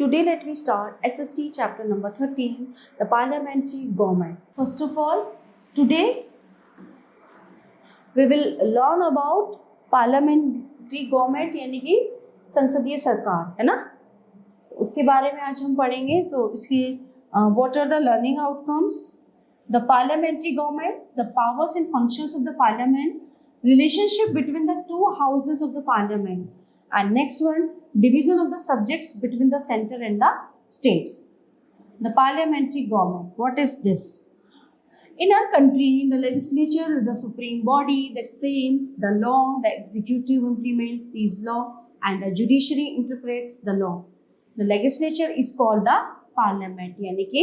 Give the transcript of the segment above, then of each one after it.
Today let me start SST chapter number 13, the parliamentary government. First of all, today we will learn about parliamentary government यानी कि संसदीय सरकार है ना, उसके बारे में आज हम पढ़ेंगे। तो इसके what are the learning outcomes? The parliamentary government, the powers and functions of the parliament, relationship between the two houses of the parliament, and next one, division of the subjects between the center and the states. The parliamentary government, what is this? In our country, the legislature is the supreme body that frames the law, the executive implements these law, and the judiciary interprets the law. The legislature is called the parliament, यानी कि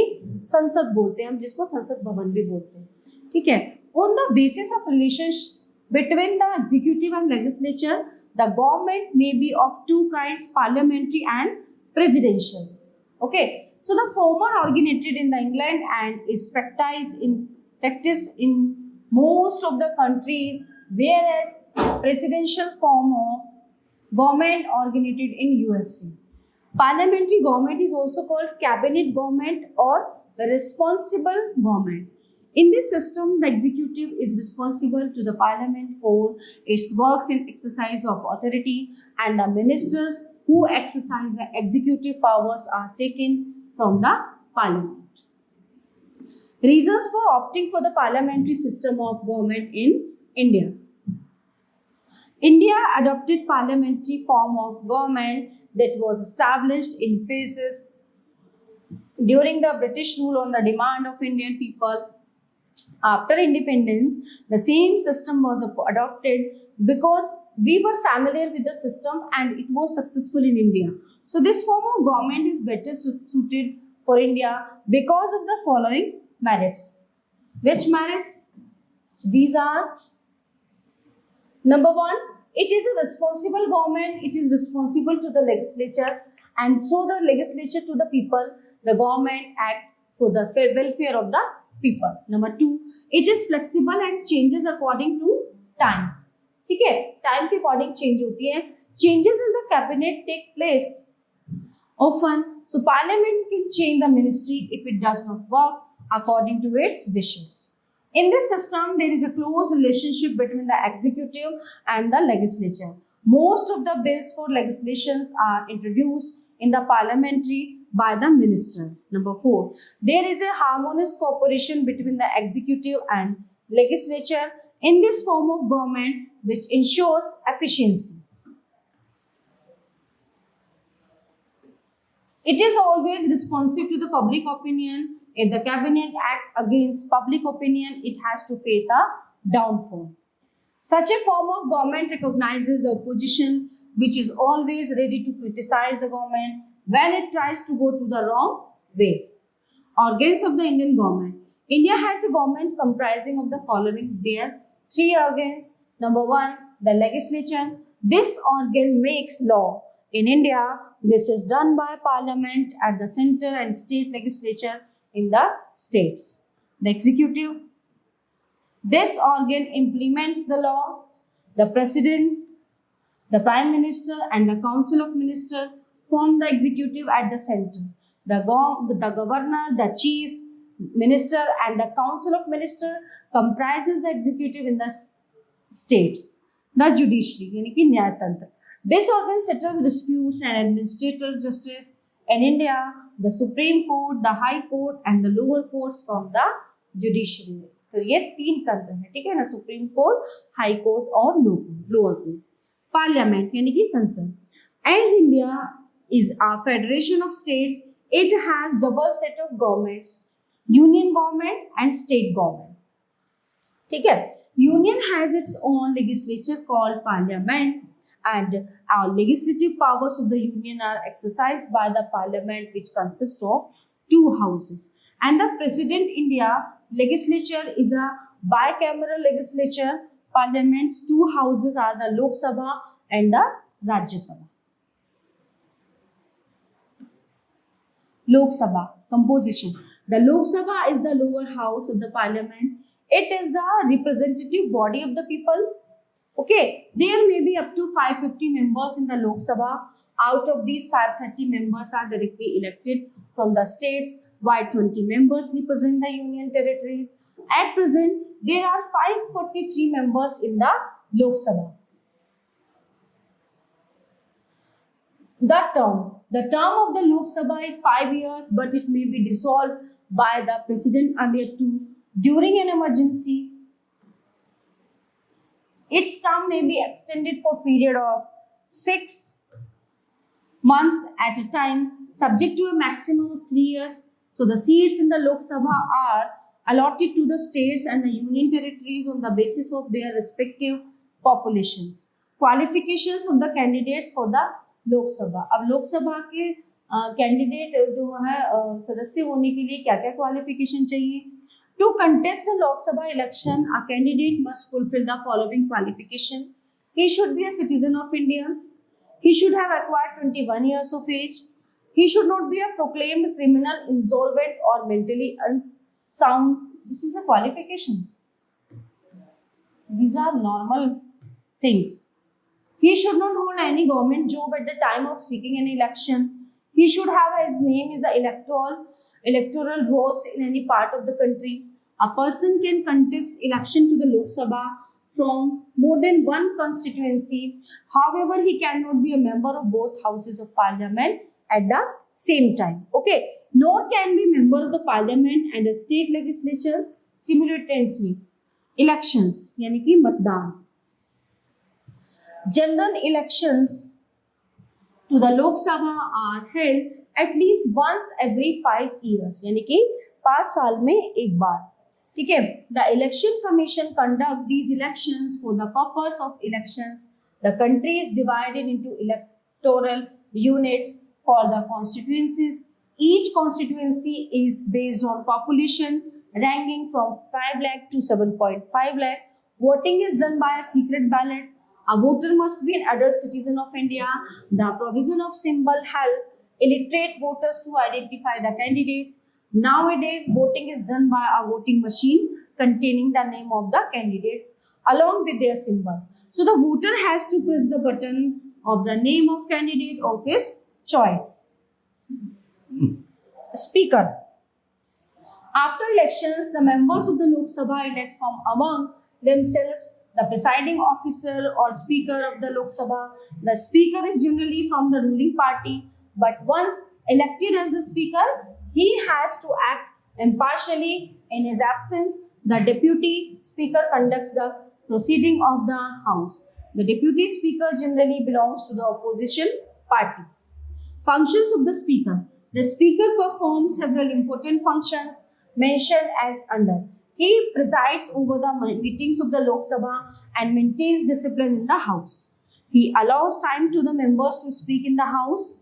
संसद बोलते हैं हम, जिसको संसद भवन भी बोलते हैं, ठीक है। On the basis of relationship between the executive and legislature, the government may be of two kinds, parliamentary and presidential. Okay, so the former originated in the England and is practiced in most of the countries, whereas presidential form of government originated in USA. Parliamentary government is also called cabinet government or responsible government. In this system, the executive is responsible to the parliament for its works and exercise of authority, and the ministers who exercise the executive powers are taken from the parliament. Reasons for opting for the parliamentary system of government in India. India adopted parliamentary form of government that was established in phases during the British rule on the demand of Indian people. After independence, the same system was adopted because we were familiar with the system and it was successful in India. So this form of government is better suited for India because of the following merits. Which merit? These are: number one, it is a responsible government. It is responsible to the legislature, and through the legislature to the people, the government act for the welfare of the people. Number two, it is flexible and changes according to time. ठीक है, time के according change होती है. Changes in the cabinet take place often, so parliament can change the ministry if it does not work according to its wishes. In this system, there is a close relationship between the executive and the legislature. Most of the bills for legislations are introduced in the parliamentary by the minister. Number four, there is a harmonious cooperation between the executive and legislature in this form of government, which ensures efficiency. It is always responsive to the public opinion. If the cabinet acts against public opinion, it has to face a downfall. Such a form of government recognizes the opposition, which is always ready to criticize the government when it tries to go to the wrong way. Organs of the Indian government. India has a government comprising of the following. There three organs. Number one, the legislature. This organ makes law. In India, this is done by parliament at the center and state legislature in the states. The executive. This organ implements the laws. The president, the prime minister, and the council of ministers form the executive at the center. The governor, the chief minister, and the council of ministers comprises the executive in the states. The judiciary, यानी कि न्यायतंत्र. This organ settles disputes and administers justice. In India, the Supreme Court, the High Court, and the lower courts from the judiciary. तो ये तीन तंत्र है, ठीक है ना, सुप्रीम कोर्ट, हाई कोर्ट और लोअर कोर्ट. पार्लियामेंट यानी कि संसद. As India is a federation of states, it has double set of governments, union government and state government. ठीक है. Union has its own legislature called parliament, and our legislative powers of the union are exercised by the parliament, which consists of two houses. And the President India legislature is a bicameral legislature. Parliament's two houses are the Lok Sabha and the Rajya Sabha. Lok Sabha composition. The Lok Sabha is the lower house of the parliament. It is the representative body of the people. Okay, there may be up to 550 members in the Lok Sabha. Out of these, 530 members are directly elected from the states, while 20 members represent the union territories. At present, there are 543 members in the Lok Sabha. The term of the Lok Sabha is 5 years, but it may be dissolved by the president earlier too during an emergency. Its term may be extended for a period of 6 months at a time, subject to a maximum of 3 years. So the seats in the Lok Sabha are allotted to the states and the union territories on the basis of their respective populations. Qualifications of the candidates for the Lok Sabha. अब लोक सभा के candidate जो है सदस्य होने के लिए क्या क्या क्वालिफिकेशन चाहिए? To contest the Lok Sabha election, a candidate must fulfill the following qualification. He should be a citizen of India. He should have acquired 21 years of age. He should not be a proclaimed criminal, insolvent or mentally unsound. This is the qualifications. These are normal things. He should not hold any government job at the time of seeking an election. He should have his name in the electoral rolls in any part of the country. A person can contest election to the Lok Sabha from more than one constituency. However, he cannot be a member of both houses of parliament at the same time. Okay. Nor can be member of the parliament and a state legislature simultaneously. Elections, यानी कि मतदान. General elections to the Lok Sabha are held at least once every 5 years, यानी कि 5 साल में एक बार. ठीक है. The election commission conduct these elections for the purpose of elections. The country is divided into electoral units called the constituencies. Each constituency is based on population ranking from 5 lakh to 7.5 lakh. Voting is done by a secret ballot. A voter must be an adult citizen of India. The provision of symbol help illiterate voters to identify the candidates. Nowadays, voting is done by a voting machine containing the name of the candidates along with their symbols. So the voter has to press the button of the name of candidate of his choice. Speaker. After elections, the members of the Lok Sabha elect from among themselves the presiding officer or speaker of the Lok Sabha. The speaker is generally from the ruling party, but once elected as the speaker, he has to act impartially. In his absence, the deputy speaker conducts the proceeding of the house. The deputy speaker generally belongs to the opposition party. Functions of the speaker. The speaker performs several important functions mentioned as under. He presides over the meetings of the Lok Sabha and maintains discipline in the house. He allows time to the members to speak in the house.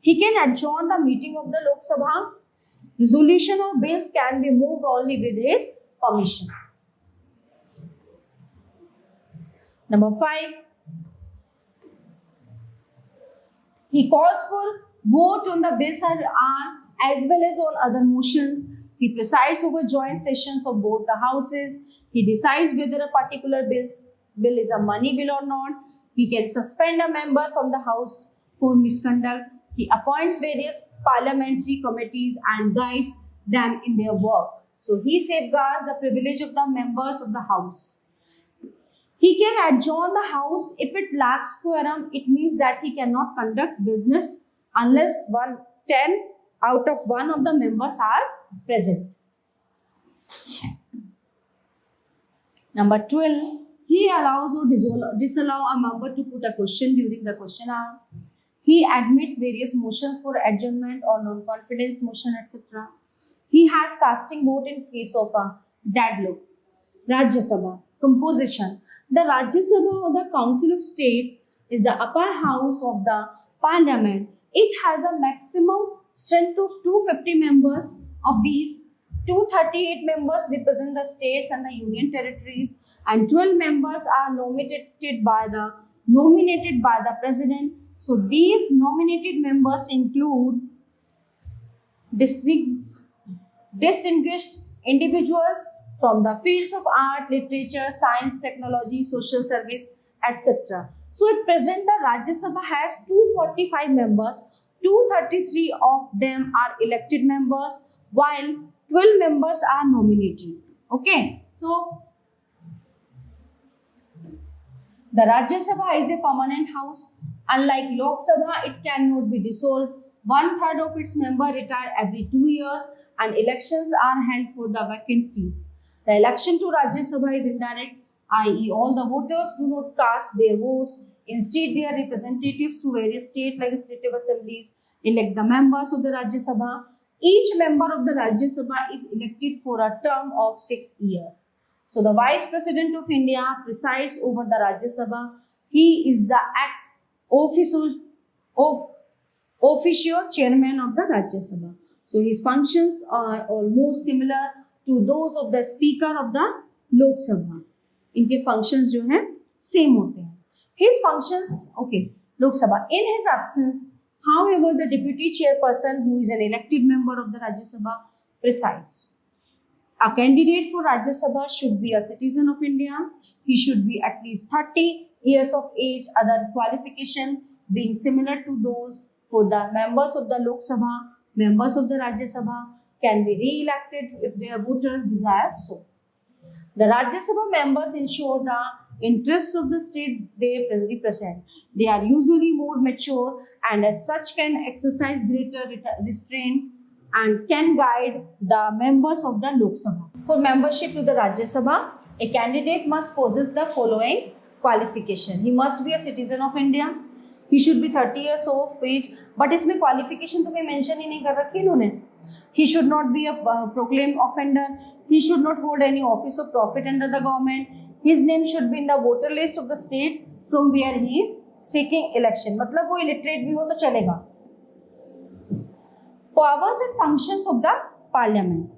He can adjourn the meeting of the Lok Sabha. Resolution or bills can be moved only with his permission. Number 5. He calls for vote on the bills as well as on other motions. He presides over joint sessions of both the houses. He decides whether a particular bill is a money bill or not. He can suspend a member from the house for misconduct. He appoints various parliamentary committees and guides them in their work. So he safeguards the privilege of the members of the house. He can adjourn the house if it lacks quorum. It means that he cannot conduct business unless 10 out of 1 of the members are present. Number 12. He allows or disallow a member to put a question during the question hour. He admits various motions for adjournment or non-confidence motion, etc. He has casting vote in case of a deadlock. Rajya Sabha. Composition. The Rajya Sabha or the Council of States is the upper house of the Parliament. It has a maximum strength of 250 members. Of these, 238 members represent the states and the union territories, and 12 members are nominated by the president. So these nominated members include distinguished individuals from the fields of art, literature, science, technology, social service, etc. So at present the Rajya Sabha has 245 members, 233 of them are elected members while 12 members are nominated. Okay, so the Rajya Sabha is a permanent house. Unlike Lok Sabha, it cannot be dissolved. 1/3 of its members retire every 2 years and elections are held for the vacant seats. The election to Rajya Sabha is indirect, i.e. all the voters do not cast their votes. Instead, their representatives to various state legislative assemblies elect the members of the Rajya Sabha. Each member of the Rajya Sabha is elected for a term of 6 years. So the Vice President of India presides over the Rajya Sabha. He is the ex-officio chairman of the Rajya Sabha. So his functions are almost similar to those of the Speaker of the Lok Sabha. इनके functions जो हैं same होते हैं. His functions, okay, Lok Sabha. In his absence, however, the deputy chairperson, who is an elected member of the Rajya Sabha, presides. A candidate for Rajya Sabha should be a citizen of India. He should be at least 30 years of age. Other qualification being similar to those for the members of the Lok Sabha, members of the Rajya Sabha can be re-elected if their voters desire so. The Rajya Sabha members ensure the interests of the state they represent. They are usually more mature and as such can exercise greater restraint and can guide the members of the Lok Sabha. For membership to the Rajya Sabha, a candidate must possess the following qualification. He must be a citizen of India. He should be 30 years of age. But इसमें qualification तो कोई mention ही नहीं कर रखी इन्होंने. He should not be a proclaimed offender. He should not hold any office of profit under the government. His name should be in the voter list of the state from where he is seeking election. मतलब वो illiterate भी हो तो चलेगा. Powers and functions of the Parliament.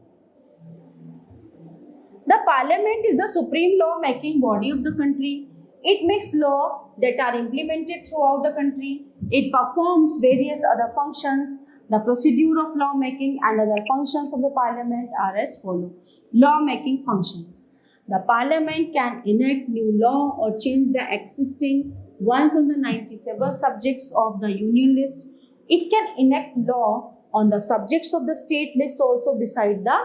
The Parliament is the supreme law-making body of the country. It makes law that are implemented throughout the country. It performs various other functions. The procedure of law-making and other functions of the Parliament are as follows. Law-making functions. The Parliament can enact new law or change the existing ones on the 97 subjects of the Union list. It can enact law on the subjects of the state list also beside the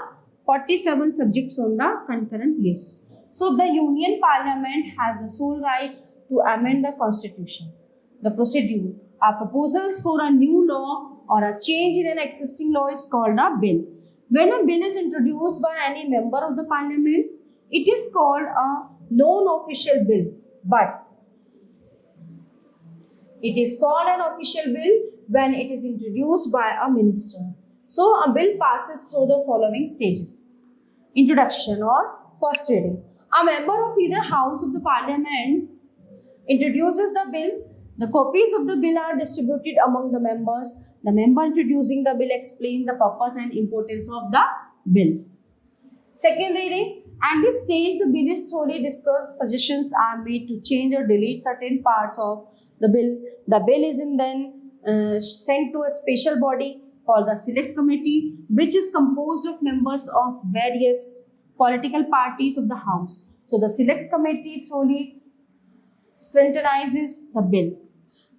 47 subjects on the concurrent list. So the Union Parliament has the sole right to amend the Constitution. The procedure are proposals for a new law or a change in an existing law is called a bill. When a bill is introduced by any member of the Parliament, it is called a non-official bill, but it is called an official bill when it is introduced by a minister. So a bill passes through the following stages. Introduction or first reading. A member of either house of the Parliament introduces the bill. The copies of the bill are distributed among the members. The member introducing the bill explains the purpose and importance of the bill. Second reading. At this stage, the bill is thoroughly discussed. Suggestions are made to change or delete certain parts of the bill. The bill is then sent to a special body called the Select Committee, which is composed of members of various political parties of the House. So the Select Committee thoroughly scrutinizes the bill.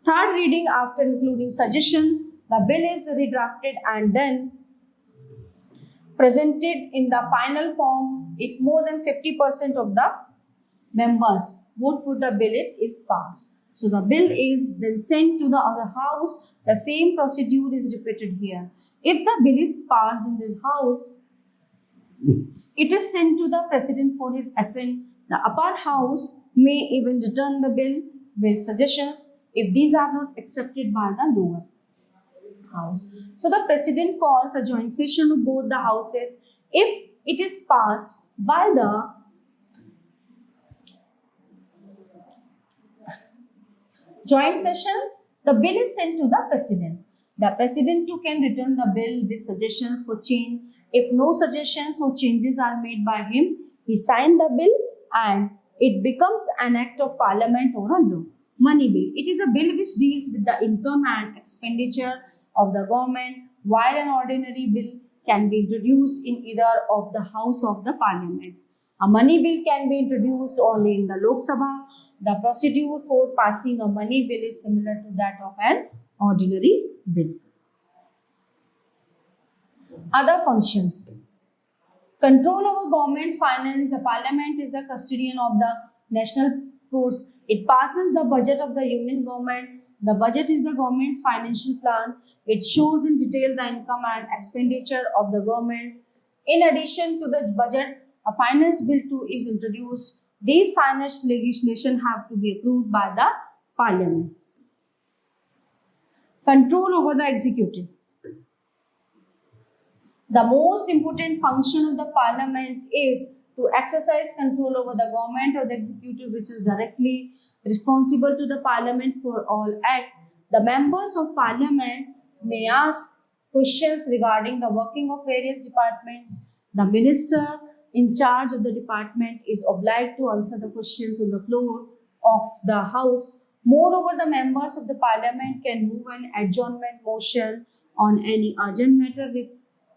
Third reading, after including suggestion, the bill is redrafted and then presented in the final form. If more than 50% of the members vote for the bill, it is passed. So the bill is then sent to the other house. The same procedure is repeated here. If the bill is passed in this house, it is sent to the president for his assent. The upper house may even return the bill with suggestions if these are not accepted by the lower house. So the president calls a joint session of both the houses. If it is passed by the joint session, the bill is sent to the president. The president too can return the bill with suggestions for change. If no suggestions or changes are made by him, he signs the bill and it becomes an act of parliament or a law. Money bill. It is a bill which deals with the income and expenditure of the government, while an ordinary bill can be introduced in either of the house of the Parliament. A money bill can be introduced only in the Lok Sabha. The procedure for passing a money bill is similar to that of an ordinary bill. Other functions. Control over government's finance. The Parliament is the custodian of the national purse. It passes the budget of the union government. The budget is the government's financial plan. It shows in detail the income and expenditure of the government. In addition to the budget, a finance bill too is introduced. These finance legislation have to be approved by the Parliament. Control over the executive. The most important function of the Parliament is to exercise control over the government or the executive, which is directly responsible to the Parliament for all acts. The members of Parliament may ask questions regarding the working of various departments. The minister in charge of the department is obliged to answer the questions on the floor of the House. Moreover, the members of the Parliament can move an adjournment motion on any urgent matter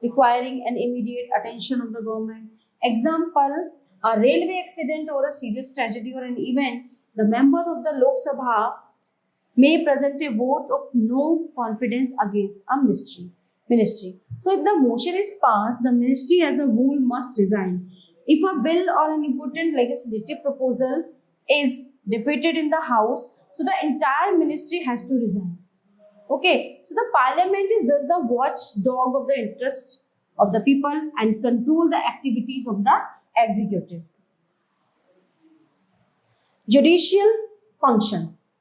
requiring an immediate attention of the government. Example, a railway accident or a serious tragedy or an event, the member of the Lok Sabha may present a vote of no confidence against a ministry. So if the motion is passed, the ministry as a whole must resign. If a bill or an important legislative proposal is defeated in the House, so the entire ministry has to resign. Okay, so the Parliament is thus the watchdog of the interests of the people and control the activities of the executive. Judicial functions.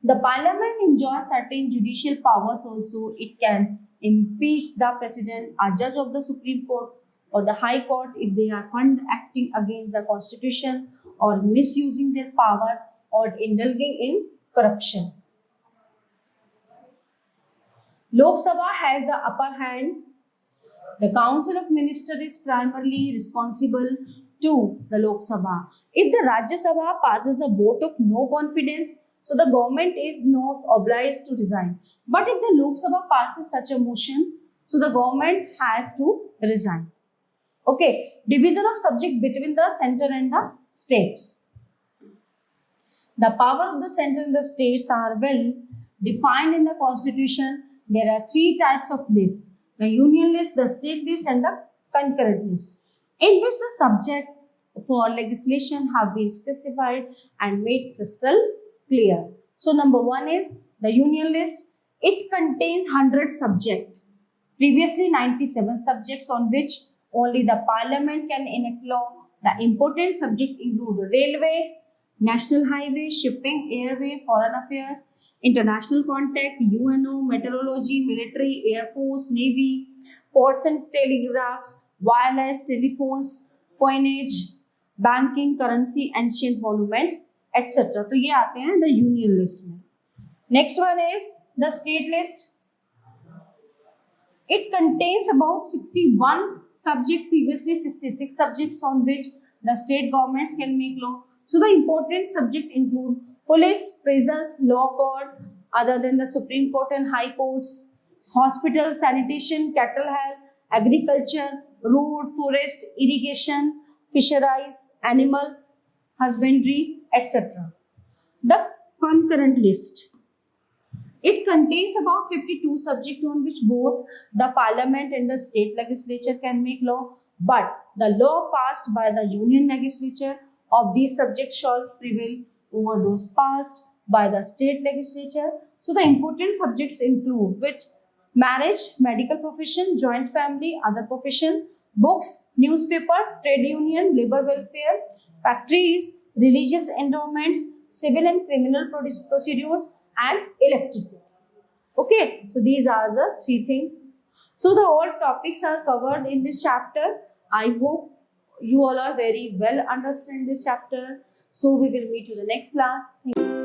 The Parliament enjoys certain judicial powers also. It can impeach the President, a judge of the Supreme Court or the High Court if they are found acting against the Constitution or misusing their power or indulging in corruption. Lok Sabha has the upper hand. The Council of Ministers is primarily responsible to the Lok Sabha. If the Rajya Sabha passes a vote of no confidence, so the government is not obliged to resign. But if the Lok Sabha passes such a motion, so the government has to resign. Okay, division of subject between the center and the states. The power of the center and the states are well defined in the Constitution. There are three types of lists: the union list, the state list, and the concurrent list, in which the subject for legislation have been specified and made crystal clear. So number one is the union list. It contains 100 subjects, previously 97 subjects, on which only the Parliament can enact law. The important subjects include railway, national highway, shipping, airway, foreign affairs, international contact, UNO, meteorology, military, air force, navy, ports and telegraphs, wireless, telephones, coinage, banking, currency, ancient monuments, etc. तो ये आते हैं the union list में. Next one is the state list. It contains about 61 subjects, previously 66 subjects, on which the state governments can make law. So the important subjects include police, prisons, law court, other than the Supreme Court and High Courts, hospitals, sanitation, cattle health, agriculture, road, forest, irrigation, fisheries, animal husbandry, etc. The concurrent list. It contains about 52 subjects on which both the Parliament and the state legislature can make law, but the law passed by the union legislature of these subjects shall prevail over those passed by the state legislature. So the important subjects include which: marriage, medical profession, joint family, other profession, books, newspaper, trade union, labor welfare, factories, religious endowments, civil and criminal procedures, and electricity. Okay, so these are the three things. So the all topics are covered in this chapter. I hope you all are very well understand this chapter. So we will meet you in the next class. Thank you.